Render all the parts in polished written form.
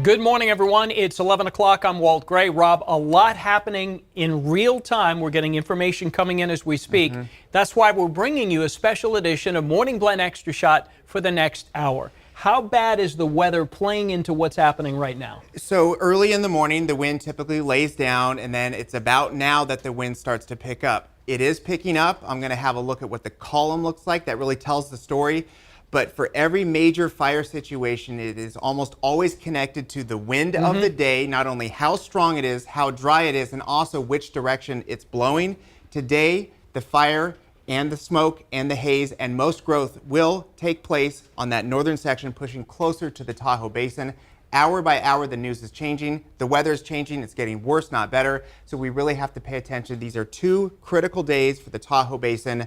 Good morning, everyone. It's 11 o'clock. I'm Walt Gray. Rob, a lot happening in real time. We're getting information coming in as we speak. That's why we're bringing you a special edition of Morning Blend Extra Shot for the next hour. How bad is the weather playing into what's happening right now? So early in the morning, the wind typically lays down, and then it's about now that the wind starts to pick up. It is picking up. I'm going to have a look at what the column looks like. That really tells the story. But for every major fire situation, it is almost always connected to the wind of the day, not only how strong it is, how dry it is, and also which direction it's blowing. Today, the fire and the smoke and the haze and most growth will take place on that northern section, pushing closer to the Tahoe Basin. Hour by hour, the news is changing. The weather is changing. It's getting worse, not better. So we really have to pay attention. These are two critical days for the Tahoe Basin,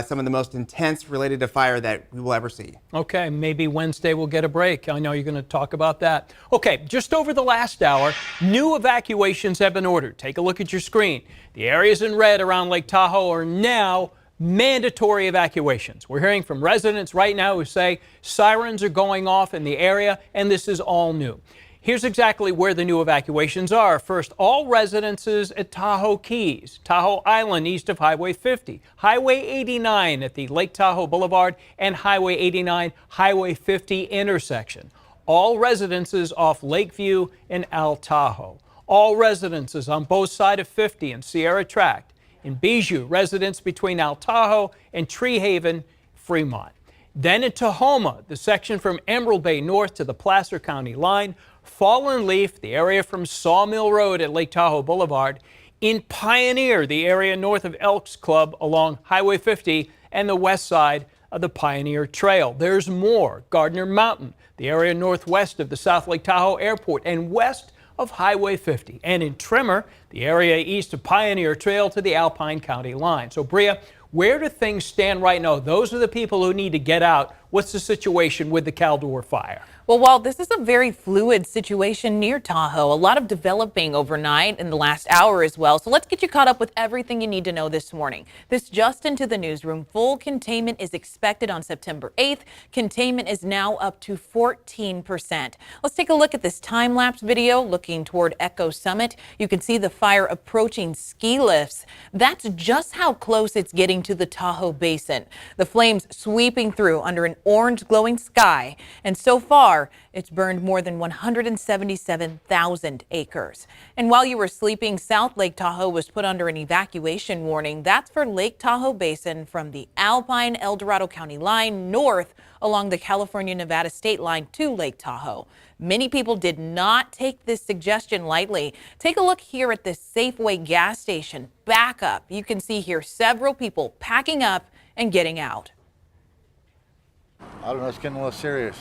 some of the most intense related to fire that we will ever see. Okay, maybe Wednesday we'll get a break. I know you're going to talk about that. Okay, just over the last hour, new evacuations have been ordered. Take a look at your screen. The areas in red around Lake Tahoe are now mandatory evacuations. We're hearing from residents right now who say sirens are going off in the area, and this is all new. Here's exactly where the new evacuations are. First, all residences at Tahoe Keys, Tahoe Island east of Highway 50, Highway 89 at the Lake Tahoe Boulevard, and Highway 89, Highway 50 intersection. All residences off Lakeview and Al Tahoe. All residences on both sides of 50 and Sierra Tract. In Bijou, residents between Al Tahoe and Tree Haven, Fremont. Then in Tahoma, the section from Emerald Bay north to the Placer County line. Fallen Leaf, the area from Sawmill Road at Lake Tahoe Boulevard. In Pioneer, the area north of Elks Club along Highway 50 and the west side of the Pioneer Trail. There's more. Gardner Mountain, the area northwest of the South Lake Tahoe Airport and west of Highway 50, and in Trimmer, the area east of Pioneer Trail to the Alpine County line. So, Bria, where do things stand right now? Those are the people who need to get out. What's the situation with the Caldor Fire? Well, Walt, this is a very fluid situation near Tahoe. A lot of developing overnight in the last hour as well. So let's get you caught up with everything you need to know this morning. This just into the newsroom. Full containment is expected on September 8th. Containment is now up to 14%. Let's take a look at this time-lapse video looking toward Echo Summit. You can see the fire approaching ski lifts. That's just how close it's getting to the Tahoe Basin. The flames sweeping through under an orange glowing sky. And so far, it's burned more than 177,000 acres. And while you were sleeping, South Lake Tahoe was put under an evacuation warning. That's for Lake Tahoe Basin from the Alpine El Dorado County line north along the California-Nevada state line to Lake Tahoe. Many people did not take this suggestion lightly. Take a look here at this Safeway gas station. Back up. You can see here several people packing up and getting out. I don't know, it's getting a little serious.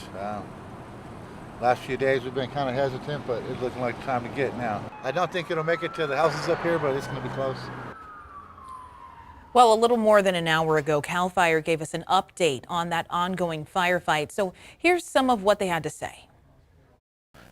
Last few days we've been kind of hesitant, but it's looking like time to get now. I don't think it'll make it to the houses up here, but it's going to be close. Well, a little more than an hour ago, CAL FIRE gave us an update on that ongoing firefight. So here's some of what they had to say.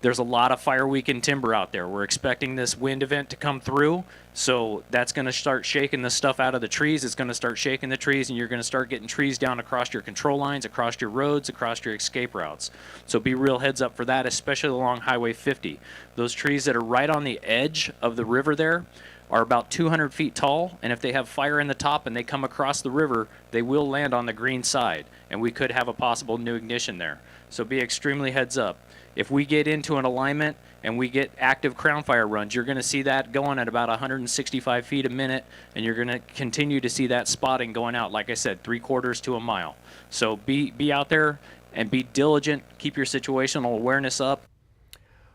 There's a lot of fire weakened timber out there. We're expecting this wind event to come through, so that's going to start shaking the stuff out of the trees. It's going to start shaking the trees, and you're going to start getting trees down across your control lines, across your roads, across your escape routes. So be real heads up for that, especially along Highway 50. Those trees that are right on the edge of the river there are about 200 feet tall, and if they have fire in the top and they come across the river, they will land on the green side, and we could have a possible new ignition there. So be extremely heads up. If we get into an alignment and we get active crown fire runs, you're going to see that going at about 165 feet a minute, and you're going to continue to see that spotting going out, like I said, 3/4 to a mile. So be out there and be diligent. Keep your situational awareness up.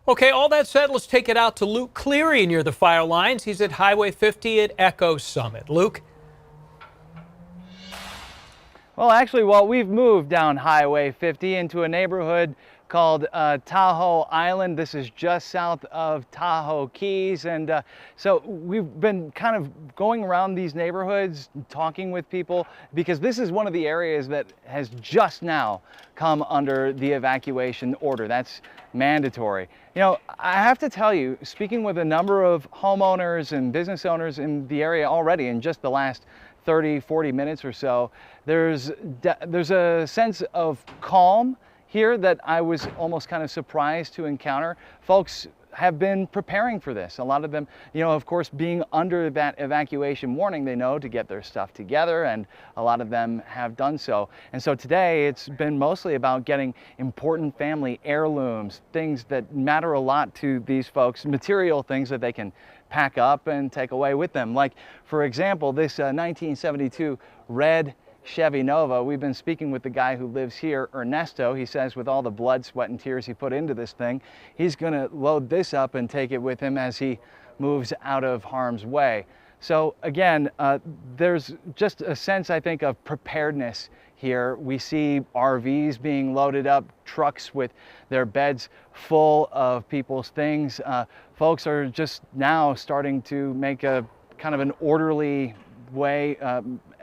Okay, all that said, let's take it out to Luke Cleary near the fire lines. He's at Highway 50 at Echo Summit. Luke? Well, actually, we've moved down Highway 50 into a neighborhood called Tahoe Island. This is just south of Tahoe Keys, and so we've been kind of going around these neighborhoods, talking with people, because this is one of the areas that has just now come under the evacuation order. That's mandatory. You know, I have to tell you, speaking with a number of homeowners and business owners in the area already in just the last 30, 40 minutes or so, there's a sense of calm here that I was almost kind of surprised to encounter. Folks have been preparing for this. A lot of them, you know, of course, being under that evacuation warning, they know to get their stuff together, and a lot of them have done so. And so today it's been mostly about getting important family heirlooms, things that matter a lot to these folks, material things that they can pack up and take away with them. Like, for example, this 1972 red Chevy Nova. We've been speaking with the guy who lives here, Ernesto. He says with all the blood, sweat, and tears he put into this thing, he's going to load this up and take it with him as he moves out of harm's way. So again, there's just a sense, I think, of preparedness here. We see RVs being loaded up, trucks with their beds full of people's things. Folks are just now starting to make a kind of an orderly way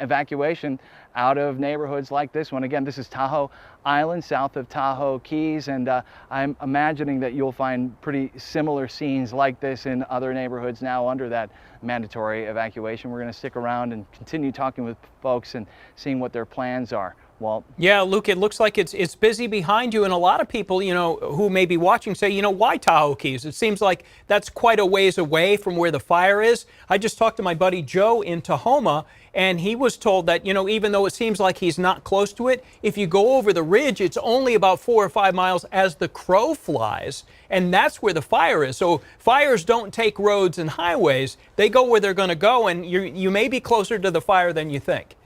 evacuation out of neighborhoods like this one. Again, this is Tahoe Island, south of Tahoe Keys, and I'm imagining that you'll find pretty similar scenes like this in other neighborhoods now under that mandatory evacuation. We're going to stick around and continue talking with folks and seeing what their plans are. Walt? Yeah, Luke, it looks like it's busy behind you, and a lot of people, you know, who may be watching say, you know, why Tahoe Keys? It seems like that's quite a ways away from where the fire is. I just talked to my buddy Joe in Tahoma, and he was told that, you know, even though it seems like he's not close to it, if you go over the ridge, it's only about 4 or 5 miles as the crow flies, and that's where the fire is. So fires don't take roads and highways. They go where they're going to go, and you may be closer to the fire than you think.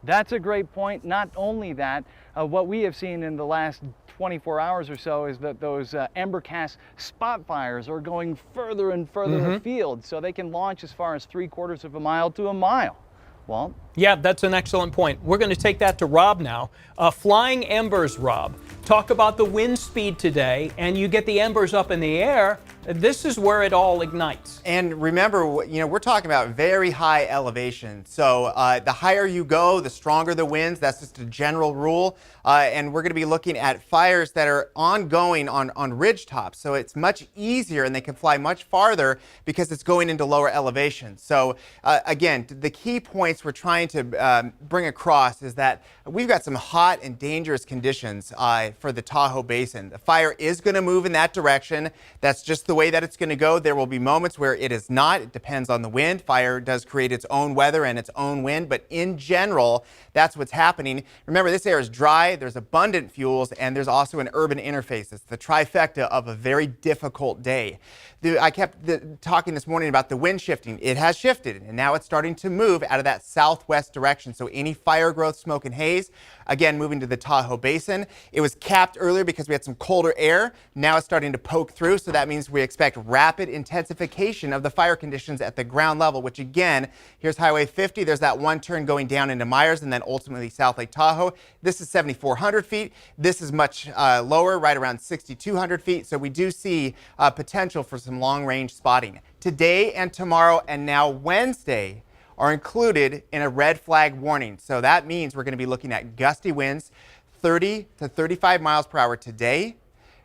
That's a great point. Not only that, what we have seen in the last 24 hours or so is that those embercast spot fires are going further and further afield, so they can launch as far as 3/4 of a mile to a mile. Walt? Yeah, that's an excellent point. We're going to take that to Rob now. Flying embers, Rob. Talk about the wind speed today, and you get the embers up in the air. This is where it all ignites. And remember, you know, we're talking about very high elevation. So the higher you go, the stronger the winds. That's just a general rule. And we're going to be looking at fires that are ongoing on ridge tops. So it's much easier, and they can fly much farther because it's going into lower elevation. So again, the key points we're trying to bring across is that we've got some hot and dangerous conditions for the Tahoe Basin. The fire is going to move in that direction. That's just the way that it's going to go. There will be moments where it is not. It depends on the wind. Fire does create its own weather and its own wind, but in general, that's what's happening. Remember, this air is dry, there's abundant fuels, and there's also an urban interface. It's the trifecta of a very difficult day. I kept talking this morning about the wind shifting. It has shifted, and now it's starting to move out of that southwest direction. So any fire growth, smoke, and haze, again, moving to the Tahoe Basin. It was capped earlier because we had some colder air. Now it's starting to poke through, so that means we expect rapid intensification of the fire conditions at the ground level, which again, here's Highway 50. There's that one turn going down into Myers and then ultimately South Lake Tahoe. This is 7,400 feet. This is much lower, right around 6,200 feet. So we do see potential for some long-range spotting. Today and tomorrow and now Wednesday are included in a red flag warning. So that means we're going to be looking at gusty winds, 30 to 35 miles per hour today.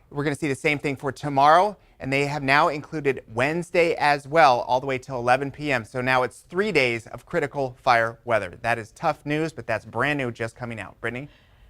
We're going to see the same thing for tomorrow, and they have now included Wednesday as well, all the way till 11 p.m. So now it's 3 days of critical fire weather. That is tough news, but that's brand new, just coming out. Brittany?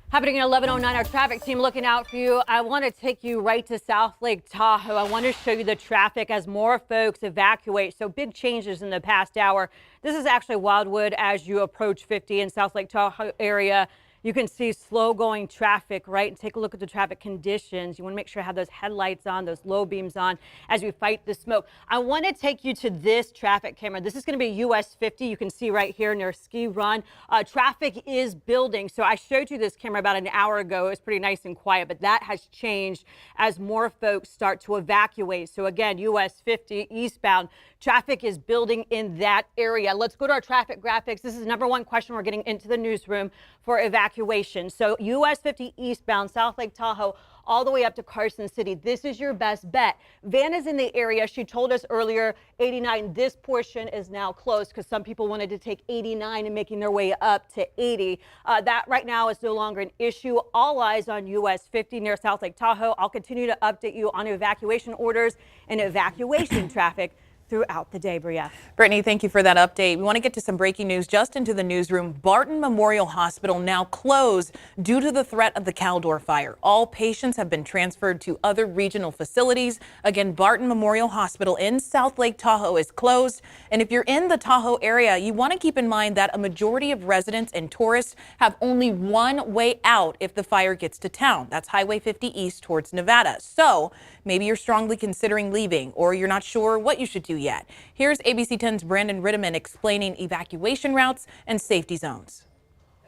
Happening at 11:09, our traffic team looking out for you. I want to take you right to South Lake Tahoe. I want to show you the traffic as more folks evacuate. So big changes in the past hour. This is actually Wildwood as you approach 50 in South Lake Tahoe area. You can see slow going traffic, right? And take a look at the traffic conditions. You want to make sure you have those headlights on, those low beams on as we fight the smoke. I want to take you to this traffic camera. This is going to be US 50. You can see right here near Ski Run. Traffic is building. So I showed you this camera about an hour ago. It was pretty nice and quiet, but that has changed as more folks start to evacuate. So again, US 50 eastbound. Traffic is building in that area. Let's go to our traffic graphics. This is number one question we're getting into the newsroom for evacuation. So US 50 eastbound, South Lake Tahoe, all the way up to Carson City. This is your best bet. Van is in the area. She told us earlier, 89. This portion is now closed because some people wanted to take 89 and making their way up to 80. That right now is no longer an issue. All eyes on US 50 near South Lake Tahoe. I'll continue to update you on evacuation orders and evacuation traffic throughout the day, Bria. Brittany, thank you for that update. We want to get to some breaking news just into the newsroom. Barton Memorial Hospital now closed due to the threat of the Caldor Fire. All patients have been transferred to other regional facilities. Again, Barton Memorial Hospital in South Lake Tahoe is closed. And if you're in the Tahoe area, you want to keep in mind that a majority of residents and tourists have only one way out if the fire gets to town. That's Highway 50 East towards Nevada. So maybe you're strongly considering leaving, or you're not sure what you should do yet. Here's ABC 10's Brandon Ritteman explaining evacuation routes and safety zones.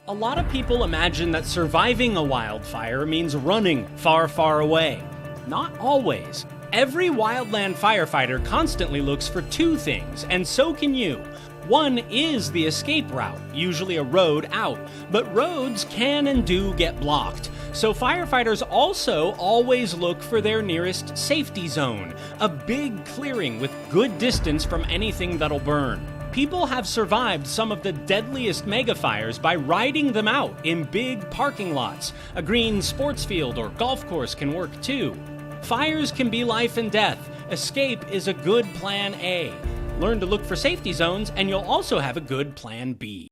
A lot of people imagine that surviving a wildfire means running far, far away. Not always. Every wildland firefighter constantly looks for two things, and so can you. One is the escape route, usually a road out, but roads can and do get blocked. So firefighters also always look for their nearest safety zone, a big clearing with good distance from anything that'll burn. People have survived some of the deadliest megafires by riding them out in big parking lots. A green sports field or golf course can work too. Fires can be life and death. Escape is a good plan A. Learn to look for safety zones, and you'll also have a good plan B.